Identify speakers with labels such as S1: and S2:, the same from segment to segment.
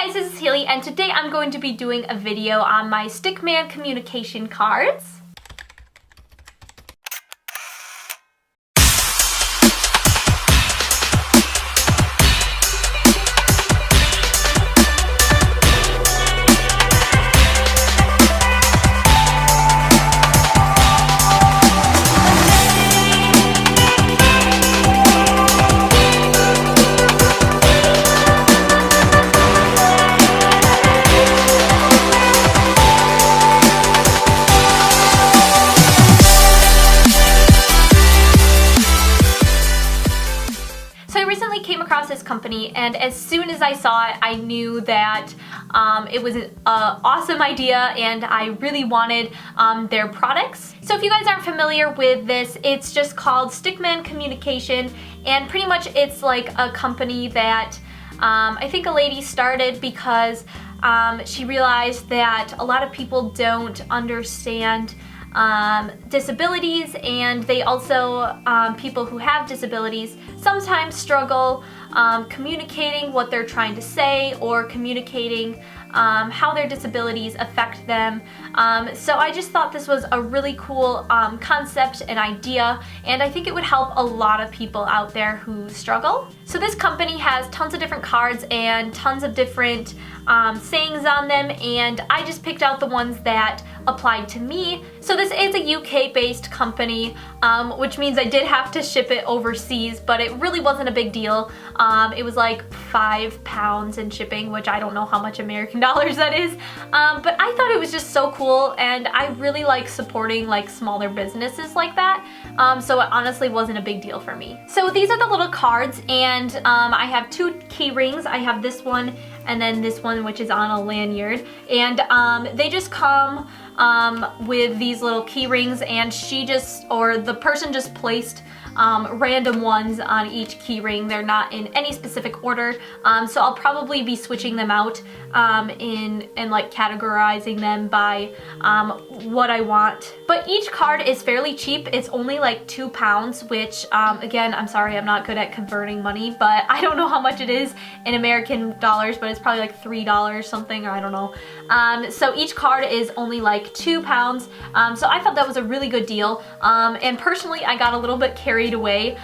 S1: Hey guys, this is Haley, and today I'm going to be doing a video on my Stickman Communication cards. Came across this company, and as soon as I saw it, I knew that it was an awesome idea and I really wanted their products. So if you guys aren't familiar with this, it's just called Stickman Communication, and pretty much it's like a company that I think a lady started because she realized that a lot of people don't understand disabilities, and they also, people who have disabilities sometimes struggle communicating what they're trying to say or communicating how their disabilities affect them. So I just thought this was a really cool concept and idea, and I think it would help a lot of people out there who struggle. So this company has tons of different cards and tons of different sayings on them, and I just picked out the ones that applied to me. So this is a UK-based company, which means I did have to ship it overseas, but it really wasn't a big deal. It was like £5 in shipping, which I don't know how much American dollars that is, but I thought it was just so cool, and I really like supporting like smaller businesses like that, so it honestly wasn't a big deal for me. So these are the little cards, and I have two key rings. I have this one and then this one, which is on a lanyard, and they just come with these little key rings, and the person just placed random ones on each key ring. They're not in any specific order, so I'll probably be switching them out and like categorizing them by what I want. But each card is fairly cheap. It's only like £2, which again, I'm sorry, I'm not good at converting money, but I don't know how much it is in American dollars, but it's probably like $3 something, or I don't know. So each card is only like £2, so I thought that was a really good deal, and personally I got a little bit carried away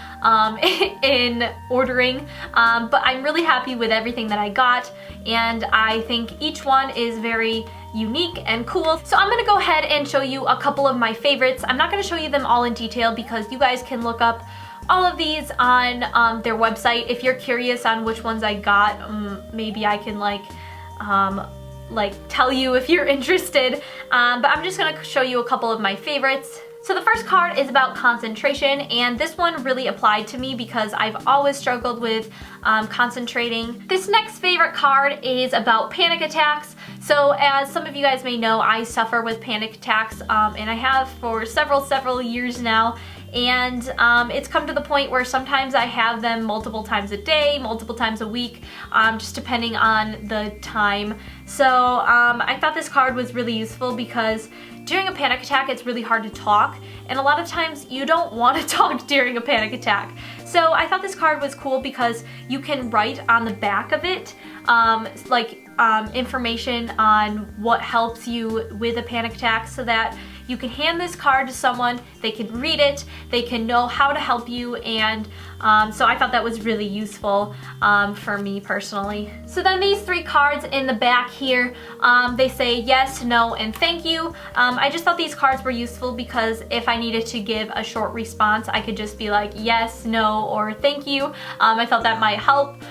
S1: in ordering, but I'm really happy with everything that I got, and I think each one is very unique and cool. So I'm gonna go ahead and show you a couple of my favorites. I'm not gonna show you them all in detail because you guys can look up all of these on their website. If you're curious on which ones I got, maybe I can like tell you if you're interested, but I'm just gonna show you a couple of my favorites. So the first card is about concentration, and this one really applied to me because I've always struggled with concentrating. This next favorite card is about panic attacks. So as some of you guys may know, I suffer with panic attacks, and I have for several years now. And it's come to the point where sometimes I have them multiple times a day, multiple times a week, just depending on the time. So I thought this card was really useful because during a panic attack, it's really hard to talk, and a lot of times you don't want to talk during a panic attack. So I thought this card was cool because you can write on the back of it information on what helps you with a panic attack, so that you can hand this card to someone, they can read it, they can know how to help you, and so I thought that was really useful for me personally. So then these three cards in the back here, they say yes, no, and thank you. I just thought these cards were useful because if I needed to give a short response, I could just be like yes, no, or thank you. I thought that might help,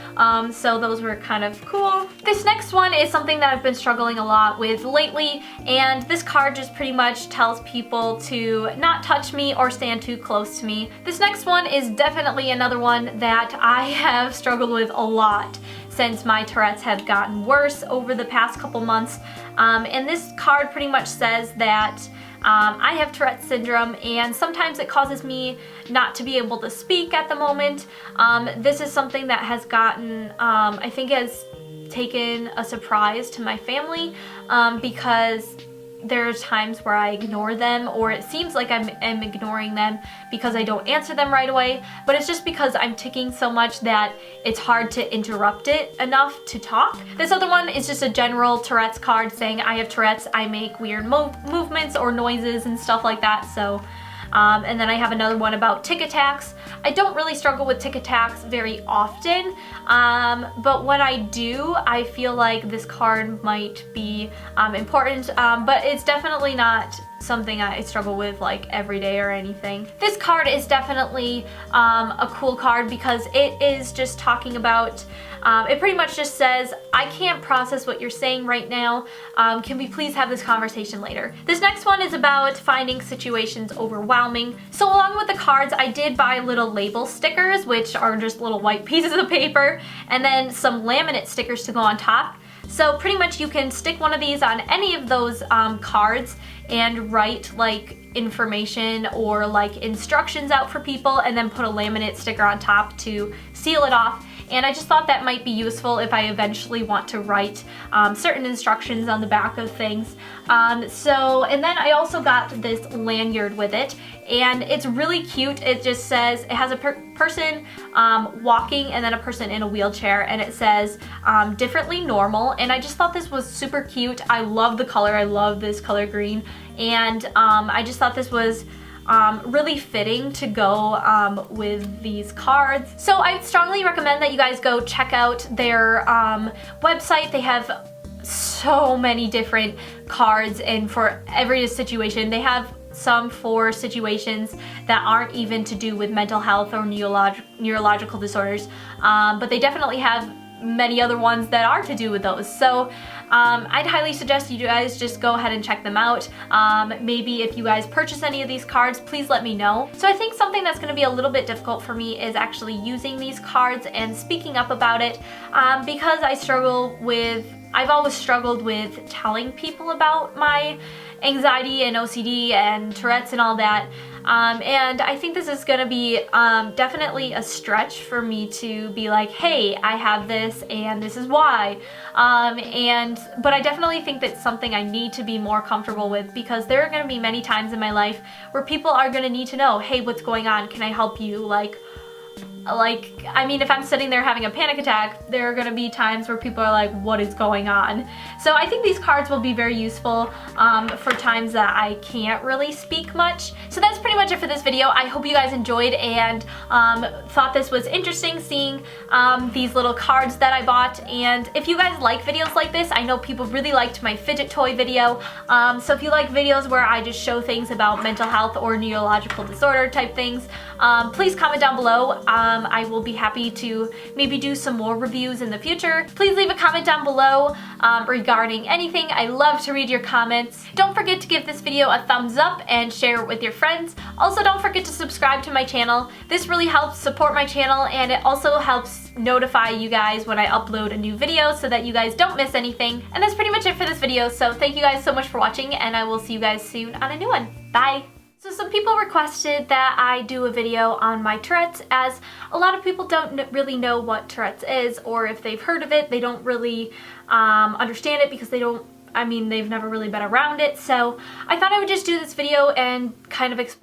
S1: so those were kind of cool. This next one is something that I've been struggling a lot with lately, and this card just pretty much tells people to not touch me or stand too close to me. This next one is definitely another one that I have struggled with a lot since my Tourette's have gotten worse over the past couple months, and this card pretty much says that I have Tourette syndrome, and sometimes it causes me not to be able to speak at the moment. This is something that has gotten, I think has taken a surprise to my family, because there are times where I ignore them, or it seems like I'm ignoring them because I don't answer them right away, but it's just because I'm ticking so much that it's hard to interrupt it enough to talk. This other one is just a general Tourette's card saying I have Tourette's, I make weird movements or noises and stuff like that. So and then I have another one about tic attacks. I don't really struggle with tic attacks very often, but when I do, I feel like this card might be important, but it's definitely not something I struggle with like every day or anything. This card is definitely a cool card because it is just talking about, it pretty much just says, I can't process what you're saying right now. Can we please have this conversation later? This next one is about finding situations overwhelming. So along with the cards, I did buy little label stickers, which are just little white pieces of paper, and then some laminate stickers to go on top. So pretty much you can stick one of these on any of those cards and write like information or like instructions out for people, and then put a laminate sticker on top to seal it off. And I just thought that might be useful if I eventually want to write certain instructions on the back of things. And then I also got this lanyard with it, and it's really cute. It just says, it has a person walking and then a person in a wheelchair, and it says differently normal, and I just thought this was super cute. I love the color, I love this color green, and I just thought this was really fitting to go with these cards. So I strongly recommend that you guys go check out their website. They have so many different cards, and for every situation. They have some for situations that aren't even to do with mental health or neurological disorders, but they definitely have many other ones that are to do with those. So I'd highly suggest you guys just go ahead and check them out. Maybe if you guys purchase any of these cards, please let me know. So I think something that's going to be a little bit difficult for me is actually using these cards and speaking up about it, because I've always struggled with telling people about my anxiety and OCD and Tourette's and all that. And I think this is going to be definitely a stretch for me to be like, hey, I have this and this is why. But I definitely think that's something I need to be more comfortable with, because there are going to be many times in my life where people are going to need to know, hey, what's going on? Can I help you? Like, I mean, if I'm sitting there having a panic attack, there are going to be times where people are like, what is going on? So I think these cards will be very useful for times that I can't really speak much. So that's pretty much it for this video. I hope you guys enjoyed and thought this was interesting, seeing these little cards that I bought. And if you guys like videos like this, I know people really liked my fidget toy video. So if you like videos where I just show things about mental health or neurological disorder type things, please comment down below. I will be happy to maybe do some more reviews in the future. Please leave a comment down below regarding anything. I love to read your comments. Don't forget to give this video a thumbs up and share it with your friends. Also, don't forget to subscribe to my channel. This really helps support my channel, and it also helps notify you guys when I upload a new video so that you guys don't miss anything. And that's pretty much it for this video. So thank you guys so much for watching, and I will see you guys soon on a new one. Bye! So some people requested that I do a video on my Tourette's, as a lot of people don't really know what Tourette's is, or if they've heard of it, they don't really understand it because they've never really been around it. So I thought I would just do this video and kind of explain